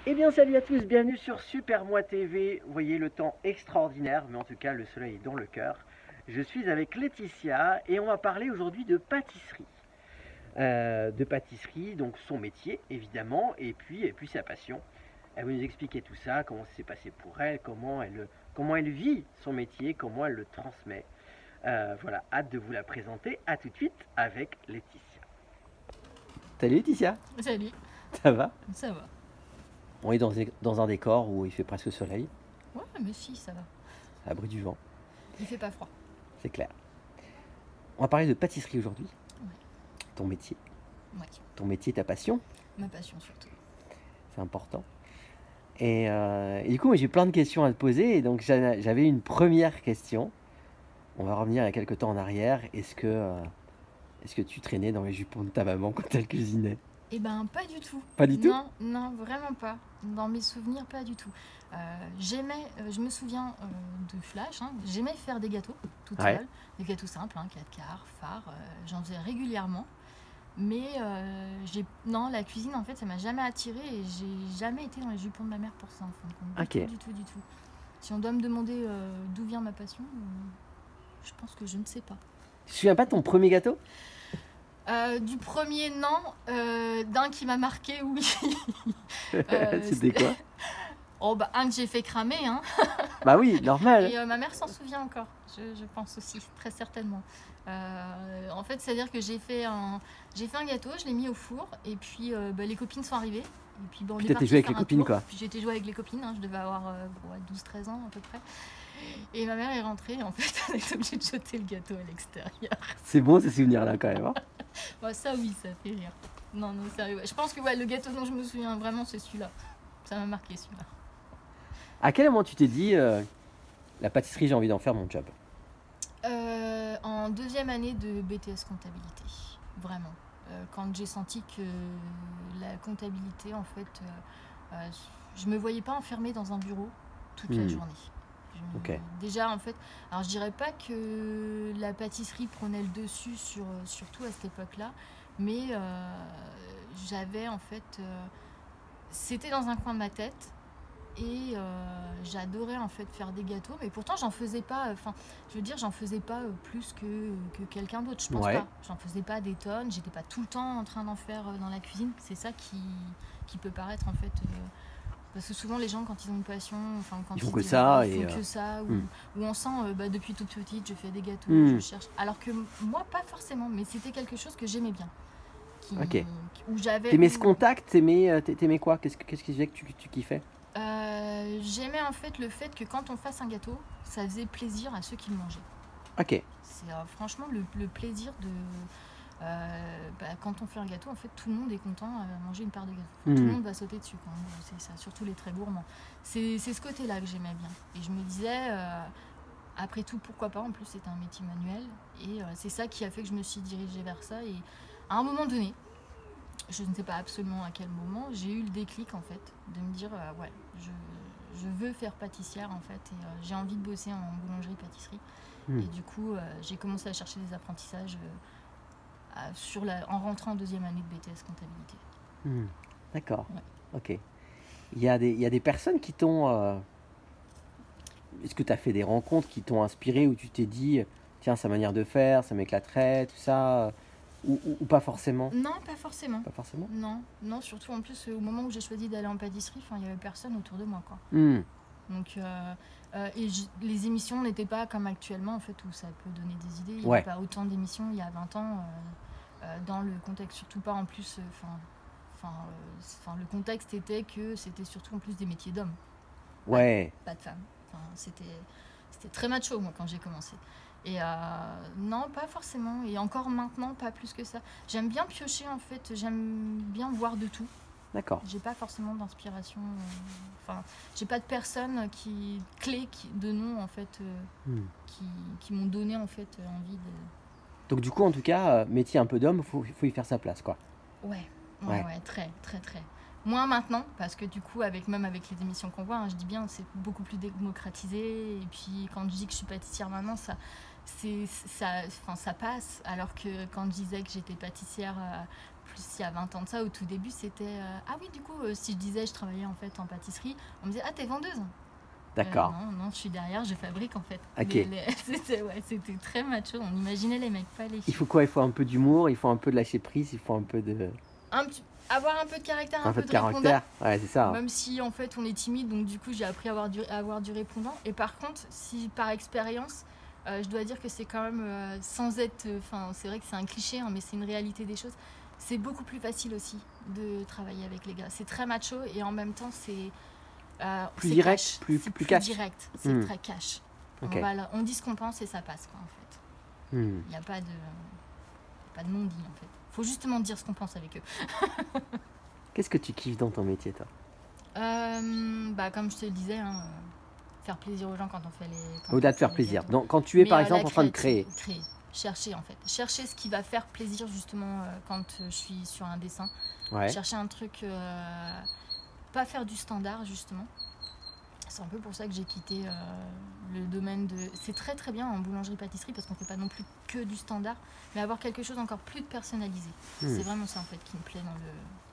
Eh bien salut à tous, bienvenue sur Super Moi TV. Vous voyez le temps extraordinaire, mais en tout cas le soleil est dans le cœur. Je suis avec Laetitia et on va parler aujourd'hui de pâtisserie. Donc son métier évidemment, et puis sa passion. Elle va nous expliquer tout ça, comment ça s'est passé pour elle, comment elle vit son métier, comment elle le transmet. Voilà, hâte de vous la présenter. À tout de suite avec Laetitia. Salut Laetitia, Salut, ça va? ça va. On est dans un décor où il fait presque soleil, Ouais, mais si, ça va. à l'abri du vent, Il fait pas froid. c'est clair. On va parler de pâtisserie aujourd'hui. Ouais. Ton métier. Ouais, Ton métier, ta passion, ma passion surtout. c'est important. Et du coup, moi, j'ai plein de questions à te poser. Et donc, j'avais une première question. On va revenir il y a quelques temps en arrière. Est-ce que tu traînais dans les jupons de ta maman quand elle cuisinait? Eh ben, pas du tout. Pas du tout? Non, non, vraiment pas. Dans mes souvenirs, pas du tout. J'aimais, je me souviens de Flash, hein, j'aimais faire des gâteaux toute Ouais. seule. Des gâteaux simples, hein, 4 quarts, phares, j'en faisais régulièrement. Mais non, la cuisine, en fait, ça m'a jamais attirée et j'ai jamais été dans les jupons de ma mère pour ça, en fin de compte. Ok. Du tout, du tout. Si on doit me demander d'où vient ma passion, je pense que je ne sais pas. Tu te souviens pas de ton premier gâteau? Du premier, non. D'un qui m'a marqué, oui. C'était quoi? Oh, bah, un que j'ai fait cramer, hein. Bah oui, normal. Et ma mère s'en souvient encore, je pense aussi, très certainement. En fait, c'est-à-dire que j'ai fait un gâteau, je l'ai mis au four, et puis les copines sont arrivées. Et puis, on Puis est t'étais parti joué avec faire les un copines, tour. quoi. Puis j'étais jouée avec les copines, hein, je devais avoir 12-13 ans à peu près. Et ma mère est rentrée, et en fait, elle est obligée de jeter le gâteau à l'extérieur. C'est bon ces souvenirs-là quand même, hein. Ouais, ça oui, ça fait rire. Non, non, sérieux. Je pense que ouais, le gâteau dont je me souviens vraiment, c'est celui-là. Ça m'a marqué celui-là. À quel moment tu t'es dit, la pâtisserie, j'ai envie d'en faire mon job? En deuxième année de BTS comptabilité, vraiment. Quand j'ai senti que la comptabilité, en fait, je me voyais pas enfermée dans un bureau toute la journée. Ok. Déjà, en fait, alors je dirais pas que la pâtisserie prenait le dessus surtout à cette époque-là, mais j'avais en fait, c'était dans un coin de ma tête. Et j'adorais en fait faire des gâteaux, mais pourtant j'en faisais pas, j'en faisais pas plus que quelqu'un d'autre, je pense Ouais. pas. J'en faisais pas des tonnes, j'étais pas tout le temps en train d'en faire dans la cuisine. C'est ça qui peut paraître en fait. Parce que souvent les gens quand ils ont une passion, quand Ils font que disent, ça, ils et, font que ça, ou on sent depuis toute petite je fais des gâteaux, je cherche. Alors que moi pas forcément, mais c'était quelque chose que j'aimais bien. Ok. Où j'avais. T'aimais ce contact, t'aimais quoi? Qu'est-ce qui faisait que tu kiffais? J'aimais en fait le fait que quand on fasse un gâteau, ça faisait plaisir à ceux qui le mangeaient. Ok. C'est franchement le plaisir de... quand on fait un gâteau, en fait, tout le monde est content à manger une part de gâteau. Tout le monde va sauter dessus, quoi. C'est ça, surtout les très gourmands. C'est ce côté-là que j'aimais bien. Et je me disais, après tout, pourquoi pas? En plus, c'était un métier manuel. Et c'est ça qui a fait que je me suis dirigée vers ça. Et à un moment donné, je ne sais pas absolument à quel moment, j'ai eu le déclic en fait, de me dire ouais, je veux faire pâtissière en fait, et j'ai envie de bosser en boulangerie-pâtisserie. Et du coup, j'ai commencé à chercher des apprentissages en rentrant en deuxième année de BTS comptabilité. D'accord. Ouais. Ok. Il y a des personnes qui t'ont... Est-ce que tu as fait des rencontres qui t'ont inspiré, où tu t'es dit, tiens, sa manière de faire, ça m'éclaterait, tout ça, ou pas forcément? Non, pas forcément. Pas forcément? Non, non, surtout en plus au moment où j'ai choisi d'aller en pâtisserie, il n'y avait personne autour de moi, quoi. Donc, les émissions n'étaient pas comme actuellement, en fait, où ça peut donner des idées. Il n'y avait pas autant d'émissions il y a 20 ans, dans le contexte, surtout pas en plus. Le contexte était que c'était surtout en plus des métiers d'hommes. Ouais. Pas de femmes. C'était très macho, moi, quand j'ai commencé. Et non, pas forcément. Et encore maintenant, pas plus que ça. J'aime bien piocher, en fait. J'aime bien voir de tout. D'accord. J'ai pas forcément d'inspiration. J'ai pas de personnes clés de nom en fait qui m'ont donné en fait envie de. Donc du coup, en tout cas, métier un peu d'homme, faut y faire sa place, quoi. Ouais, très, très, très. Moins maintenant, parce que du coup, même avec les émissions qu'on voit, hein, je dis bien, c'est beaucoup plus démocratisé. Et puis quand je dis que je suis pâtissière maintenant, ça passe. Alors que quand je disais que j'étais pâtissière plus il y a 20 ans de ça, au tout début, c'était ah oui, du coup, si je disais je travaillais en fait en pâtisserie, on me disait ah, t'es vendeuse. D'accord. Non, je suis derrière, je fabrique en fait. Ok. C'était très macho, on imaginait les mecs, pas les Il filles. faut quoi? Il faut un peu d'humour, il faut un peu de lâcher prise, il faut un peu de Avoir un peu de caractère, un peu de caractère. répondant. Ouais, c'est ça. Même si en fait on est timide, donc du coup j'ai appris à avoir du répondant. Et par contre, si par expérience, je dois dire que c'est quand même, sans être, enfin c'est vrai que c'est un cliché, hein, mais c'est une réalité des choses. C'est beaucoup plus facile aussi de travailler avec les gars. C'est très macho et en même temps c'est Plus c'est direct, cash. plus C'est plus cash. direct, c'est Hmm. très cash. Ok. On dit ce qu'on pense et ça passe quoi en fait. Hmm. Il n'y a pas de non-dit en fait. Faut justement dire ce qu'on pense avec eux. Qu'est-ce que tu kiffes dans ton métier, toi? Comme je te le disais, hein, faire plaisir aux gens quand on fait les. Au-delà de faire plaisir. Donc, quand tu es, par exemple, en train de créer. Chercher, en fait. Chercher ce qui va faire plaisir, justement, quand je suis sur un dessin. Ouais. Chercher un truc. Pas faire du standard, justement. C'est un peu pour ça que j'ai quitté le domaine de. C'est très très bien en boulangerie-pâtisserie parce qu'on fait pas non plus que du standard, mais avoir quelque chose encore plus de personnalisé. C'est vraiment ça, en fait, qui me plaît dans le.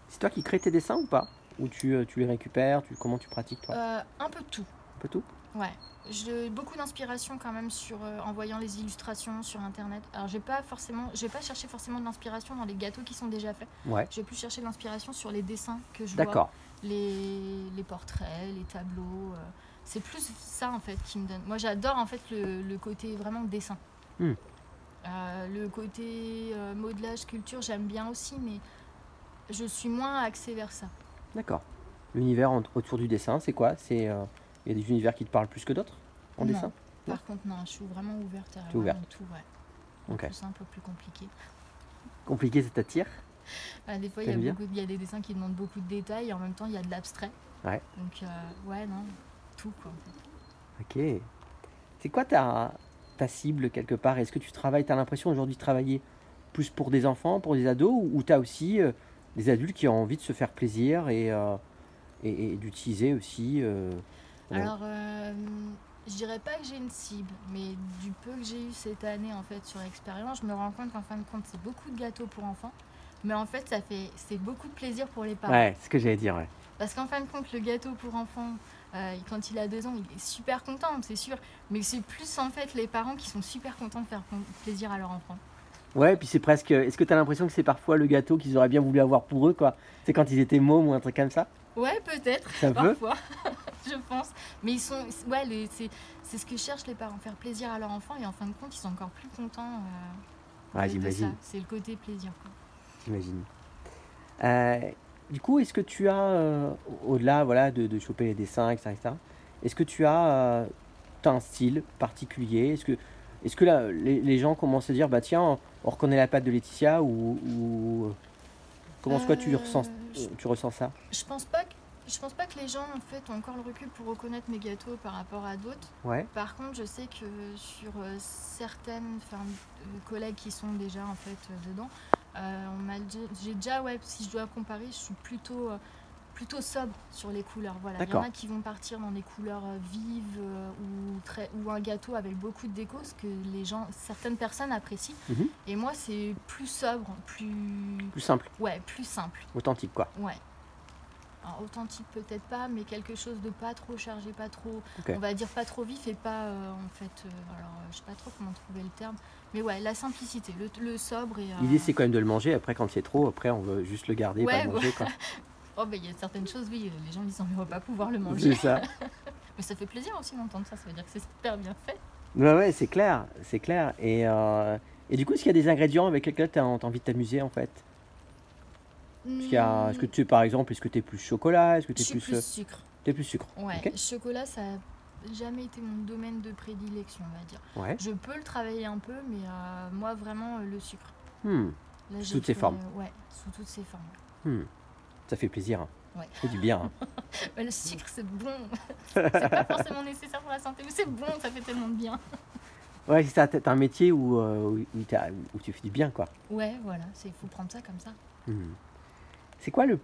C'est toi qui crées tes dessins ou pas? Ou tu les récupères? Comment tu pratiques, toi? Un peu de tout. Un peu tout? Ouais. J'ai beaucoup d'inspiration quand même en voyant les illustrations sur internet. Alors j'ai pas cherché forcément de l'inspiration dans les gâteaux qui sont déjà faits. Ouais. Je vais plus chercher de l'inspiration sur les dessins que je vois. D'accord. Les portraits, les tableaux. C'est plus ça en fait qui me donne. Moi j'adore en fait le côté vraiment dessin. Le côté modelage, sculpture, j'aime bien aussi, mais je suis moins axée vers ça. D'accord. L'univers autour du dessin, c'est quoi? Il y a des univers qui te parlent plus que d'autres en dessin? Par contre, non, je suis vraiment ouverte à Tu es ouverte. tout, ouais. Ok. Plus simple, plus compliqué. Compliqué, ça t'attire? Des fois, il y a des dessins qui demandent beaucoup de détails et en même temps, il y a de l'abstrait. Ouais. Donc, non, tout quoi. En fait. Ok. C'est quoi ta cible quelque part? Est-ce que tu as l'impression aujourd'hui de travailler plus pour des enfants, pour des ados, ou tu as aussi des adultes qui ont envie de se faire plaisir et d'utiliser aussi Alors, je dirais pas que j'ai une cible, mais du peu que j'ai eu cette année en fait sur l'expérience, je me rends compte qu'en fin de compte, c'est beaucoup de gâteaux pour enfants, mais en fait, c'est beaucoup de plaisir pour les parents. Ouais, c'est ce que j'allais dire, ouais. Parce qu'en fin de compte, le gâteau pour enfants, quand il a 2 ans, il est super content, c'est sûr. Mais c'est plus en fait les parents qui sont super contents de faire plaisir à leur enfant. Ouais, puis c'est presque. Est-ce que tu as l'impression que c'est parfois le gâteau qu'ils auraient bien voulu avoir pour eux, quoi? C'est quand ils étaient mômes ou un truc comme ça? Ouais, peut-être, Ça peut? parfois, je pense. Mais ils sont. Ouais, c'est ce que cherchent les parents, faire plaisir à leur enfant. Et en fin de compte, ils sont encore plus contents. Ouais, de j'imagine. ça. C'est le côté plaisir, quoi. J'imagine. Du coup, est-ce que tu as, au-delà voilà, de choper les dessins, etc., est-ce que tu as un style particulier? Est-ce que là, les gens commencent à dire, bah tiens, on reconnaît la patte de Laetitia ou comment est-ce que tu ressens ça? Je pense pas que les gens en fait ont encore le recul pour reconnaître mes gâteaux par rapport à d'autres. Ouais, Par contre, je sais que sur certaines collègues qui sont déjà en fait dedans, j'ai déjà, ouais, si je dois comparer, je suis plutôt sobre sur les couleurs. Voilà, il y en d'accord. a qui vont partir dans des couleurs vives ou un gâteau avec beaucoup de déco, ce que certaines personnes apprécient. Mhm. Et moi, c'est plus sobre, Plus simple, plus simple. authentique, quoi. Ouais. Alors, authentique peut-être pas, mais quelque chose de pas trop chargé, pas trop, Ok. on va dire pas trop vif et pas en fait, je sais pas trop comment trouver le terme, mais ouais, la simplicité, le sobre et. L'idée, c'est quand même de le manger. Après, quand c'est trop, après, on veut juste le garder, pas Ouais, le manger, quoi. Oh il y a certaines choses, oui, les gens disent on ne va pas pouvoir le manger. C'est ça. Mais ça fait plaisir aussi d'entendre ça veut dire que c'est super bien fait. Ouais, c'est clair, c'est clair. Et du coup, est-ce qu'il y a des ingrédients avec lesquels tu as envie de t'amuser, en fait? Est-ce que tu es, par exemple, est-ce que tu es plus chocolat? Est-ce que tu Je es suis plus, plus sucre. t'es plus sucre? Ouais, Ok. chocolat, ça n'a jamais été mon domaine de prédilection, on va dire. Ouais. Je peux le travailler un peu, mais moi, vraiment, le sucre. Hmm. Là, Sous toutes ses formes. Ouais, sous toutes ses formes. Hmm. Ça fait plaisir, hein. Ouais. Ça fait du bien, hein. Mais le sucre, c'est bon. C'est pas forcément nécessaire pour la santé, mais c'est bon, ça fait tellement de bien. Ouais, c'est ça. T'as un métier où tu fais du bien, quoi. Ouais, voilà, faut prendre ça comme ça. Hmm. C'est quoi le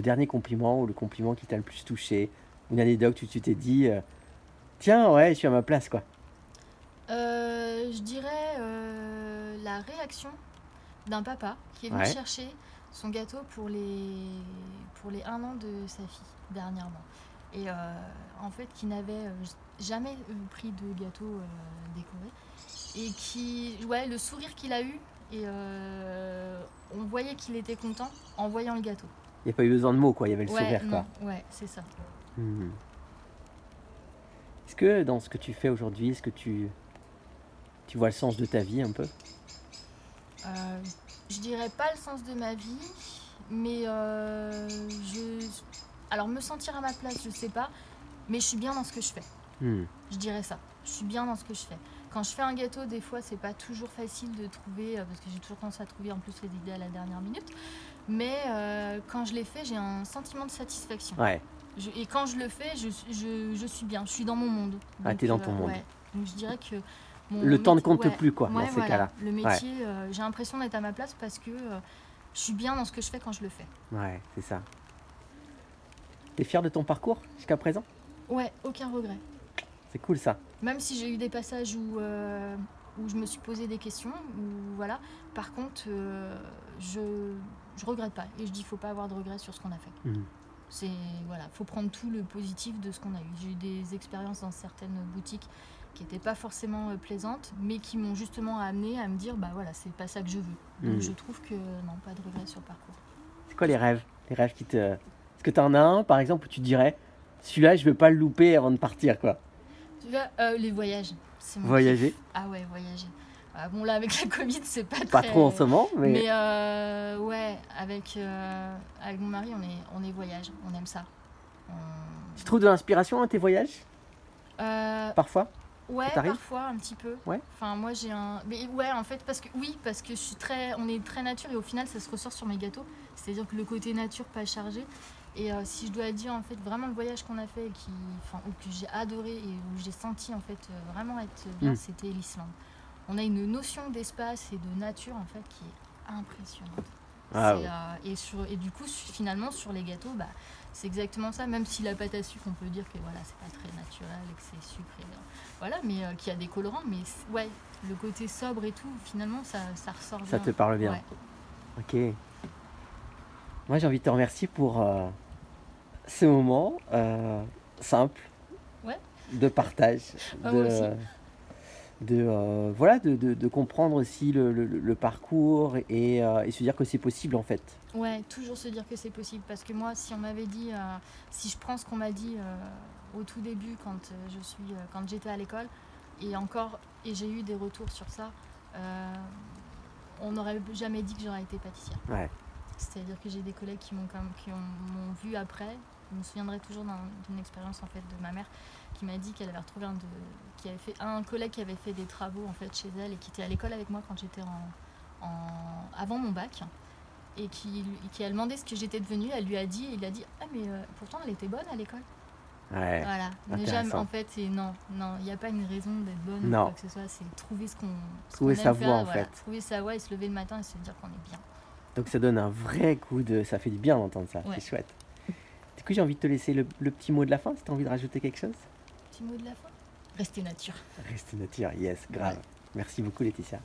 dernier compliment ou le compliment qui t'a le plus touché? Une anecdote où tu t'es dit, tiens, ouais, je suis à ma place, quoi. Je dirais la réaction d'un papa qui est venu Ouais. chercher son gâteau pour les 1 an de sa fille, dernièrement. Et en fait, qui n'avait jamais pris de gâteau décoré. Et ouais, le sourire qu'il a eu, et on voyait qu'il était content en voyant le gâteau. Il n'y a pas eu besoin de mots, quoi. Il y avait le Ouais, sourire, non, quoi. ouais, c'est ça. Hmm. Est-ce que dans ce que tu fais aujourd'hui, est-ce que tu vois le sens de ta vie un peu? Je dirais pas le sens de ma vie, mais alors me sentir à ma place, je sais pas, mais je suis bien dans ce que je fais. Hmm. Je dirais ça. Je suis bien dans ce que je fais. Quand je fais un gâteau, des fois, c'est pas toujours facile de trouver, parce que j'ai toujours tendance à trouver en plus les idées à la dernière minute. Mais quand je les fais, j'ai un sentiment de satisfaction. Ouais. Et quand je le fais, je suis bien. Je suis dans mon monde. Ah, Donc, t'es dans ton monde. Ouais. Donc je dirais que Le temps ne compte ouais, plus, quoi, ouais, dans ces voilà. cas-là. Le métier, j'ai l'impression d'être à ma place parce que je suis bien dans ce que je fais quand je le fais. Ouais, c'est ça. T'es fier de ton parcours jusqu'à présent? Ouais, aucun regret. C'est cool, ça. Même si j'ai eu des passages où je me suis posé des questions, où, voilà. Par contre, je regrette pas. Et je dis, faut pas avoir de regrets sur ce qu'on a fait. Hmm. Voilà, faut prendre tout le positif de ce qu'on a eu. J'ai eu des expériences dans certaines boutiques qui n'étaient pas forcément plaisantes, mais qui m'ont justement amené à me dire, bah voilà, c'est pas ça que je veux. Donc je trouve que non, pas de regrets sur le parcours. C'est quoi les rêves? Les rêves qui te... Est-ce que tu en as un, par exemple, où tu dirais, celui-là, je veux pas le louper avant de partir, quoi? Tu vois, les voyages. C'est mon Voyager? kiff. Ah ouais, voyager. Bon, là, avec la Covid, c'est pas Pas très... trop en ce moment, mais... Mais ouais, avec mon mari, on est voyage. On aime ça. Tu trouves de l'inspiration à tes voyages, parfois? Ouais, t'arrive? parfois un petit peu. Ouais. Enfin, moi j'ai un. Mais ouais, en fait, parce que je suis on est très nature et au final, ça se ressort sur mes gâteaux. C'est-à-dire que le côté nature pas chargé. Et si je dois dire en fait vraiment le voyage qu'on a fait, ou que j'ai adoré et où j'ai senti en fait vraiment être bien, c'était l'Islande. On a une notion d'espace et de nature en fait qui est impressionnante. Ah Et du coup, finalement, sur les gâteaux, bah, c'est exactement ça. Même si la pâte à sucre, on peut dire que voilà, c'est pas très naturel et que c'est sucré, voilà, mais qu'il y a des colorants. Mais ouais, le côté sobre et tout, finalement, ça ressort bien. Ça te parle bien. Ouais. Ok. Moi, j'ai envie de te remercier pour ce moment simple de partage, moi aussi. de comprendre aussi le parcours et se dire que c'est possible en fait. Ouais, toujours se dire que c'est possible. Parce que moi, si on m'avait dit, si je prends ce qu'on m'a dit au tout début quand j'étais à l'école, et j'ai eu des retours sur ça, on n'aurait jamais dit que j'aurais été pâtissière. Ouais. C'est-à-dire que j'ai des collègues qui m'ont vu après. Je me souviendrai toujours d'une expérience en fait de ma mère qui m'a dit qu'elle avait retrouvé un collègue qui avait fait des travaux en fait chez elle et qui était à l'école avec moi quand j'étais avant mon bac et qui a demandé ce que j'étais devenue. Elle lui a dit, il a dit ah mais pourtant elle était bonne à l'école. Ouais. Voilà. Mais jamais, en fait, non, il n'y a pas une raison d'être bonne Non. ou quoi que ce soit. C'est trouver trouver sa voie en voilà. fait. Trouver sa voie et se lever le matin et se dire qu'on est bien. Donc ça donne un vrai coup de... Ça fait du bien d'entendre ça, Ouais. c'est chouette. Du coup, j'ai envie de te laisser le petit mot de la fin, si tu as envie de rajouter quelque chose. Petit mot de la fin. Rester nature. Reste nature, yes, grave. Ouais. Merci beaucoup Laetitia.